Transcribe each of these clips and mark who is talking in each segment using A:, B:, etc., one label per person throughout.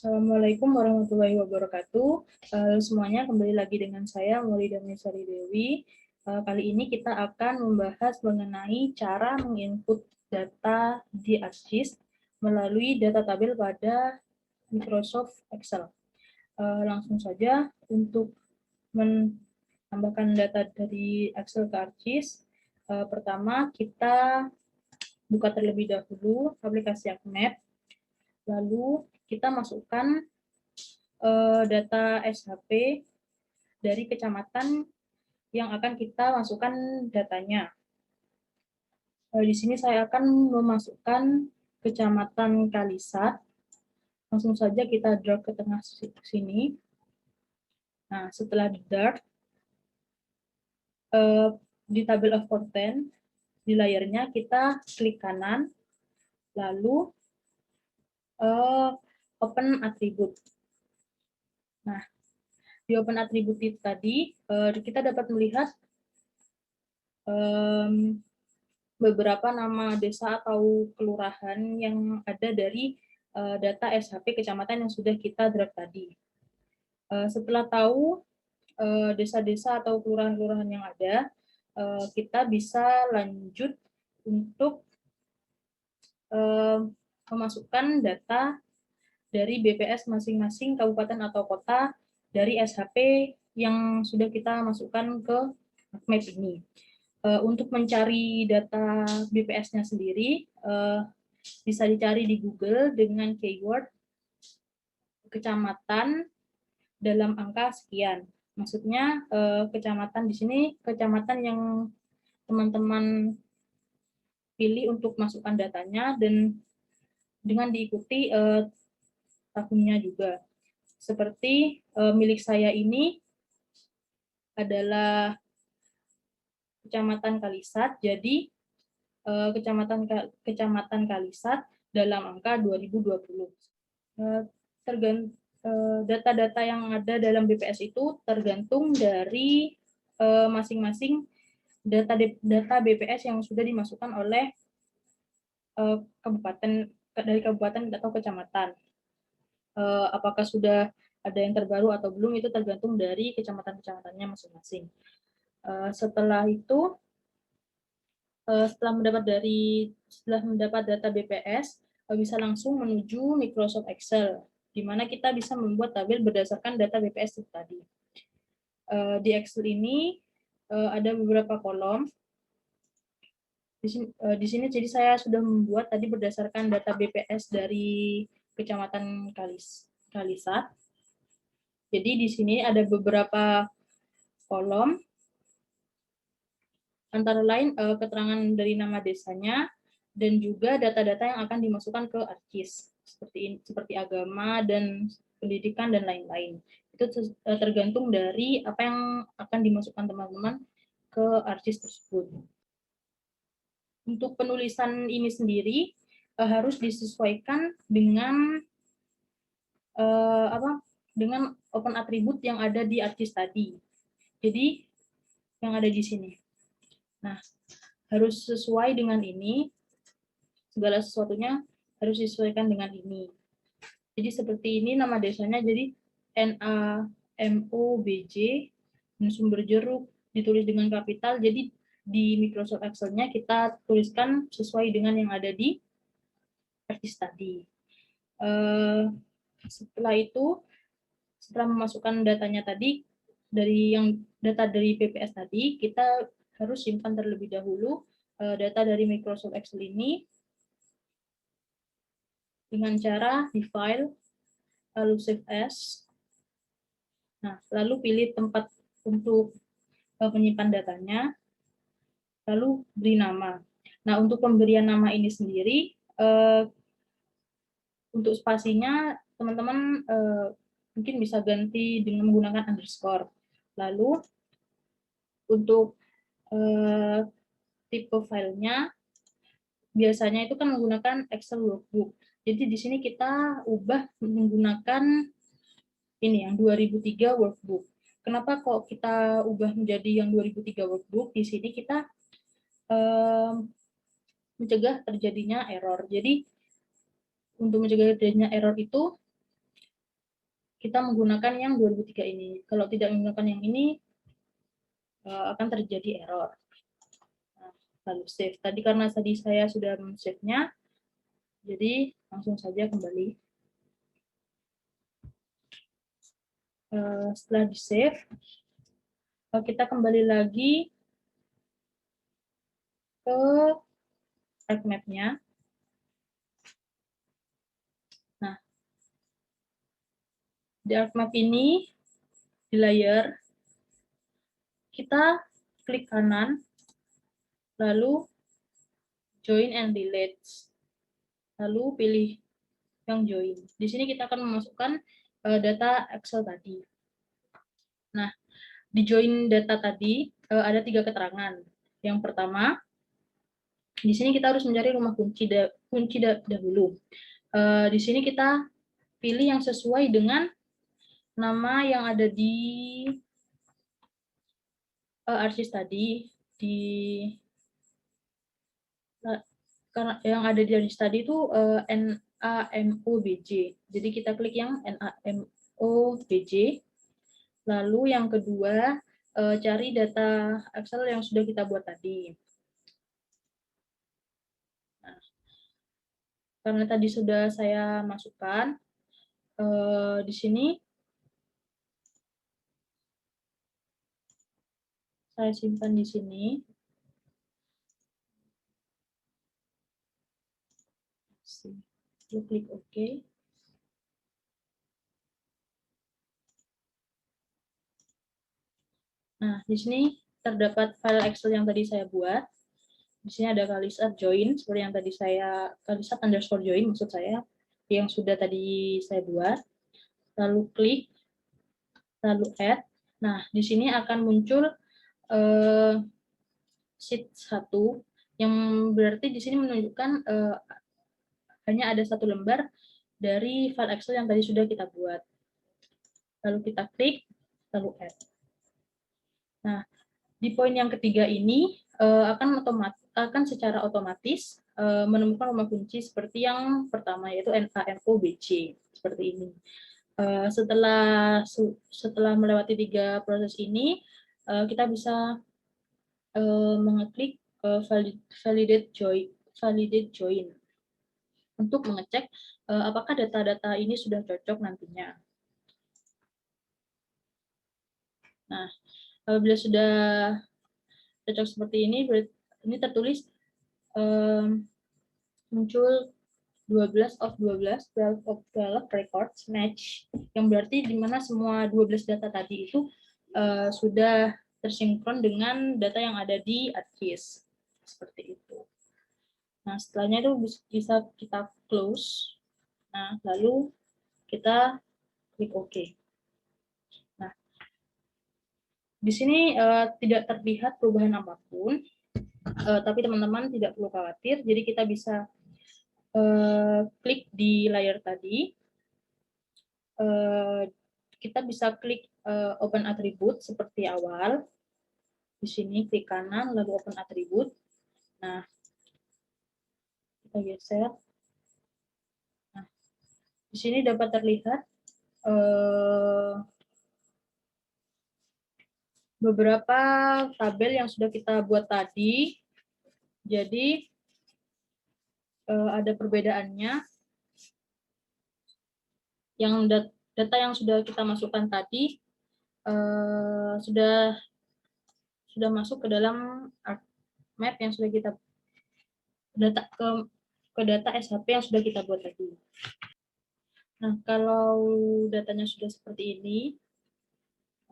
A: Assalamualaikum warahmatullahi wabarakatuh. Semuanya, kembali lagi dengan saya Maulida Meisari Dewi. Kali ini kita akan membahas mengenai cara menginput data di ArcGIS melalui data tabel pada Microsoft Excel. Langsung saja untuk menambahkan data dari Excel ke ArcGIS. Pertama, kita buka terlebih dahulu aplikasi ArcMap. Lalu kita masukkan data SHP dari kecamatan yang akan kita masukkan datanya. Di sini saya akan memasukkan kecamatan Kalisat. Langsung saja kita drag ke tengah sini. Nah, setelah di drag, di tabel of content, di layarnya kita klik kanan, lalu open attribute. Nah, di open attribute tadi, kita dapat melihat beberapa nama desa atau kelurahan yang ada dari data SHP kecamatan yang sudah kita drag tadi. Setelah tahu desa-desa atau kelurahan-kelurahan yang ada, kita bisa lanjut untuk memasukkan data dari BPS masing-masing kabupaten atau kota dari SHP yang sudah kita masukkan ke map ini. Untuk mencari data BPS-nya sendiri, bisa dicari di Google dengan keyword kecamatan dalam angka sekian. Maksudnya kecamatan di sini kecamatan yang teman-teman pilih untuk masukkan datanya dan dengan diikuti tahunnya juga. Seperti milik saya ini adalah Kecamatan Kalisat, jadi Kecamatan Kalisat dalam angka 2020. Data-data yang ada dalam BPS itu tergantung dari masing-masing data BPS yang sudah dimasukkan oleh kabupaten atau kecamatan. Apakah sudah ada yang terbaru atau belum itu tergantung dari kecamatan-kecamatannya masing-masing. Setelah itu, setelah mendapat data BPS, bisa langsung menuju Microsoft Excel, di mana kita bisa membuat tabel berdasarkan data BPS itu tadi. Di Excel ini ada beberapa kolom. Di sini jadi saya sudah membuat tadi berdasarkan data BPS dari Kecamatan Kalisat. Jadi di sini ada beberapa kolom, antara lain keterangan dari nama desanya dan juga data-data yang akan dimasukkan ke ArcGIS seperti agama dan pendidikan dan lain-lain. Itu tergantung dari apa yang akan dimasukkan teman-teman ke ArcGIS tersebut. Untuk penulisan ini sendiri harus disesuaikan dengan dengan open attribute yang ada di ArcGIS tadi. Jadi yang ada di sini. Nah, harus sesuai dengan ini, segala sesuatunya harus disesuaikan dengan ini. Jadi seperti ini nama desanya, jadi NAMOBJ, sumber jeruk, ditulis dengan kapital, jadi di Microsoft Excel-nya kita tuliskan sesuai dengan yang ada di ArcGIS tadi. Setelah itu, setelah memasukkan datanya tadi, data dari BPS tadi, kita harus simpan terlebih dahulu data dari Microsoft Excel ini dengan cara di file, lalu save as. Nah, lalu pilih tempat untuk menyimpan datanya, lalu beri nama. Nah, untuk pemberian nama ini sendiri, untuk spasinya teman-teman mungkin bisa ganti dengan menggunakan underscore. Lalu untuk tipe filenya biasanya itu kan menggunakan Excel workbook. Jadi di sini kita ubah menggunakan ini yang 2003 workbook. Kenapa kok kita ubah menjadi yang 2003 workbook? Di sini kita mencegah terjadinya error. Jadi untuk mencegah terjadinya error itu kita menggunakan yang 2003 ini. Kalau tidak menggunakan yang ini, akan terjadi error. Nah, lalu save. Tadi karena tadi saya sudah men-save-nya, jadi langsung saja kembali. Setelah di-save, kita kembali lagi ke ArcMap-nya. Nah, di ArcMap ini, di layer, kita klik kanan, lalu join and delete. Lalu pilih yang join. Di sini kita akan memasukkan data Excel tadi. Nah, di join data tadi ada 3 keterangan. Yang pertama, di sini kita harus mencari rumah kunci dahulu. Di sini kita pilih yang sesuai dengan nama yang ada di arsis tadi, di karena yang ada di arsis tadi itu NAMOBJ. Jadi kita klik yang NAMOBJ. Lalu yang kedua, cari data Excel yang sudah kita buat tadi. Nah, karena tadi sudah saya masukkan, di sini saya simpan di sini. Klik OK. Nah, di sini terdapat file Excel yang tadi saya buat. Di sini ada kalisat join, seperti yang tadi kalisat underscore join maksud saya, yang sudah tadi saya buat. Lalu klik, lalu add. Nah, di sini akan muncul sheet 1, yang berarti di sini menunjukkan hanya ada 1 lembar dari file Excel yang tadi sudah kita buat. Lalu kita klik, lalu add. Nah, di poin yang ketiga ini akan secara otomatis menemukan rumah kunci seperti yang pertama, yaitu NAMOBC seperti ini. Setelah melewati 3 proses ini, kita bisa mengeklik validate join untuk mengecek apakah data-data ini sudah cocok nantinya. Nah, apabila sudah cocok seperti ini tertulis muncul 12 of 12 records match, yang berarti di mana semua 12 data tadi itu sudah tersinkron dengan data yang ada di ArcGIS. Seperti itu. Nah, setelahnya itu bisa kita close. Nah, lalu kita klik OK. Nah, di sini tidak terlihat perubahan apapun, tapi teman-teman tidak perlu khawatir. Jadi kita bisa klik di layer tadi. Kita bisa klik open attribute seperti awal. Di sini klik kanan, lalu open attribute. Nah, kita geser. Nah, di sini dapat terlihat beberapa tabel yang sudah kita buat tadi. Jadi ada perbedaannya. Yang data yang sudah kita masukkan tadi sudah masuk ke dalam map yang sudah kita ke data SHP yang sudah kita buat tadi. Nah, kalau datanya sudah seperti ini,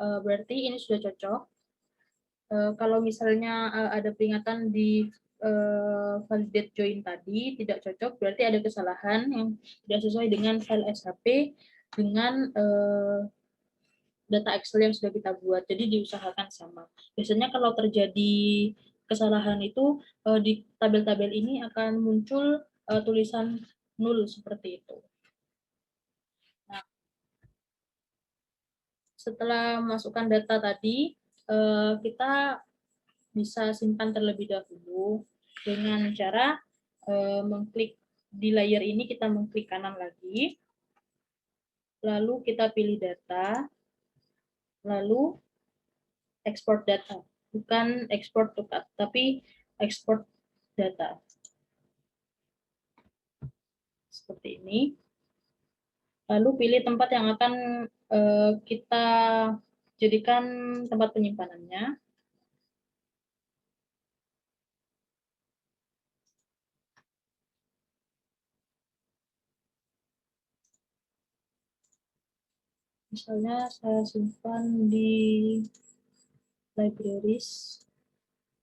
A: berarti ini sudah cocok. Kalau misalnya ada peringatan di validate join tadi tidak cocok, berarti ada kesalahan yang tidak sesuai dengan file SHP dengan data Excel yang sudah kita buat. Jadi diusahakan sama. Biasanya kalau terjadi kesalahan itu di tabel-tabel ini akan muncul tulisan nul seperti itu. Nah, setelah masukkan data tadi, kita bisa simpan terlebih dahulu dengan cara mengklik di layer ini, kita mengklik kanan lagi. lalu kita pilih data, lalu export data. Bukan export to cut, tapi export data. Seperti ini. Lalu pilih tempat yang akan kita jadikan tempat penyimpanannya. Misalnya saya simpan di libraries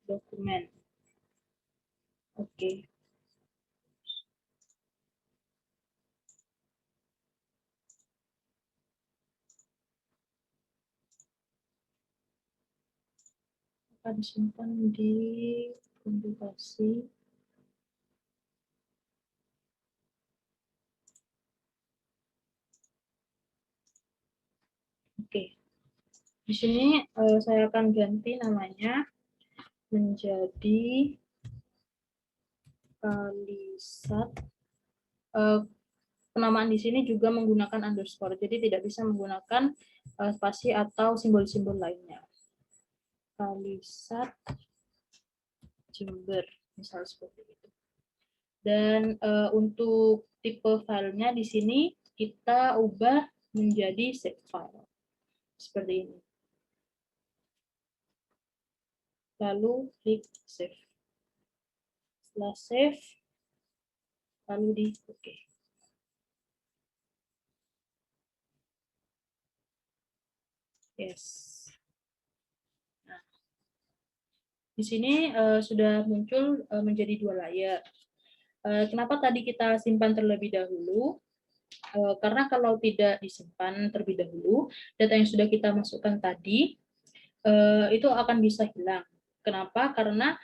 A: dokumen. Oke. Akan disimpan di publikasi. Oke. Di sini saya akan ganti namanya menjadi Kalisat. Penamaan di sini juga menggunakan underscore, jadi tidak bisa menggunakan spasi atau simbol-simbol lainnya. Kalisat Jember, misal seperti itu. Dan untuk tipe filenya di sini kita ubah menjadi zip file, seperti ini. Lalu klik save. Setelah save, lalu di OK. Yes. Nah, di sini sudah muncul menjadi 2 layer. Kenapa tadi kita simpan terlebih dahulu? Karena kalau tidak disimpan terlebih dahulu, data yang sudah kita masukkan tadi itu akan bisa hilang. Kenapa? Karena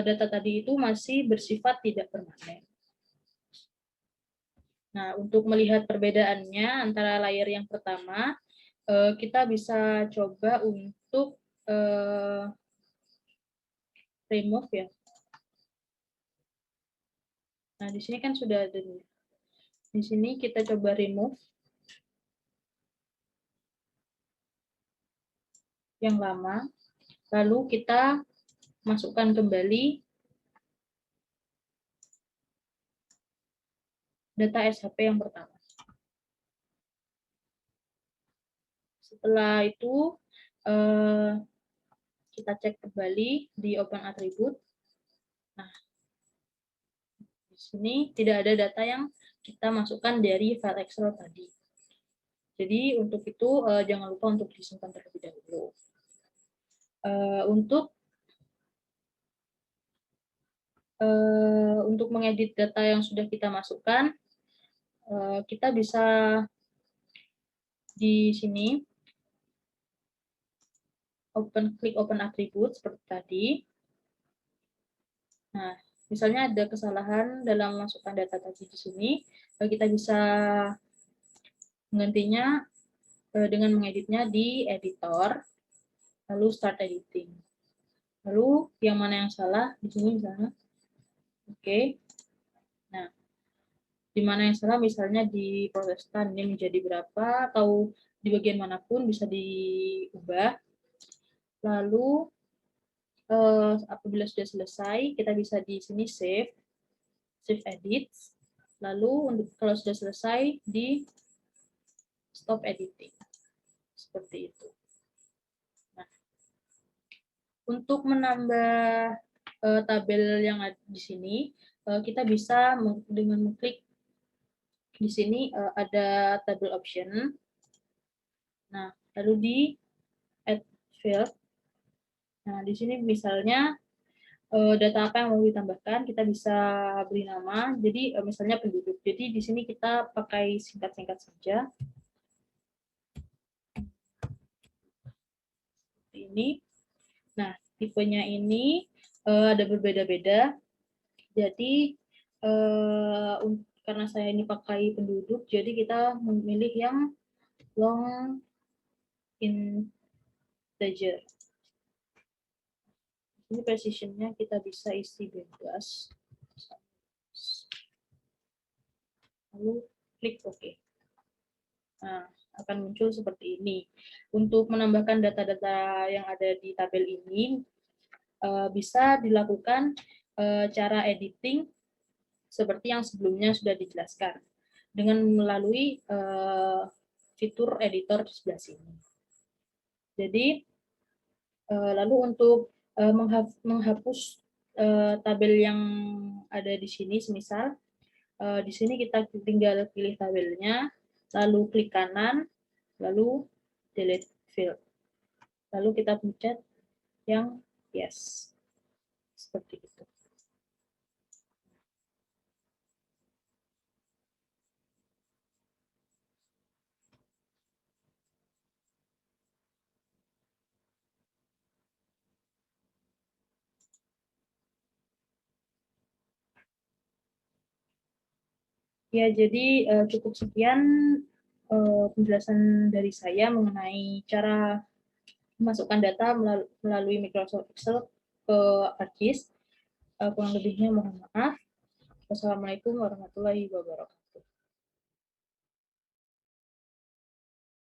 A: data tadi itu masih bersifat tidak permanen. Nah, untuk melihat perbedaannya antara layer yang pertama, kita bisa coba untuk remove ya. Nah, di sini kan sudah ada nih. Di sini kita coba remove yang lama, lalu kita masukkan kembali data SHP yang pertama. Setelah itu kita cek kembali di Open Attribute. Nah, di sini tidak ada data yang kita masukkan dari file Excel tadi. Jadi untuk itu jangan lupa untuk disimpan terlebih dahulu. Untuk mengedit data yang sudah kita masukkan, kita bisa di sini klik Open Attribute seperti tadi. Nah, misalnya ada kesalahan dalam masukkan data tadi di sini, kita bisa menggantinya dengan mengeditnya di editor, lalu start editing. Lalu yang mana yang salah di sini misalnya, oke. Nah, di mana yang salah misalnya di Protestan ini menjadi berapa atau di bagian manapun bisa diubah. Lalu apabila sudah selesai, kita bisa di sini save edit. Lalu untuk kalau sudah selesai di stop editing. Seperti itu. Nah, untuk menambah tabel yang ada di sini, kita bisa dengan mengklik di sini ada table option. Nah, lalu di add field. Nah, di sini misalnya data apa yang mau ditambahkan, kita bisa beri nama. Jadi misalnya penduduk. Jadi di sini kita pakai singkat-singkat saja. Ini. Nah, tipenya ini ada berbeda-beda. Jadi karena saya ini pakai penduduk, jadi kita memilih yang long integer. Ini precision-nya kita bisa isi bebas. Lalu klik OK. Nah, akan muncul seperti ini. Untuk menambahkan data-data yang ada di tabel ini, bisa dilakukan cara editing seperti yang sebelumnya sudah dijelaskan, dengan melalui fitur editor di sebelah sini. Jadi, lalu untuk menghapus tabel yang ada di sini, semisal di sini kita tinggal pilih tabelnya, lalu klik kanan, lalu delete field. Lalu kita pencet yang yes. Seperti itu. Ya, jadi cukup sekian penjelasan dari saya mengenai cara memasukkan data melalui Microsoft Excel ke ArcGIS. Kurang lebihnya mohon maaf. Wassalamualaikum warahmatullahi wabarakatuh.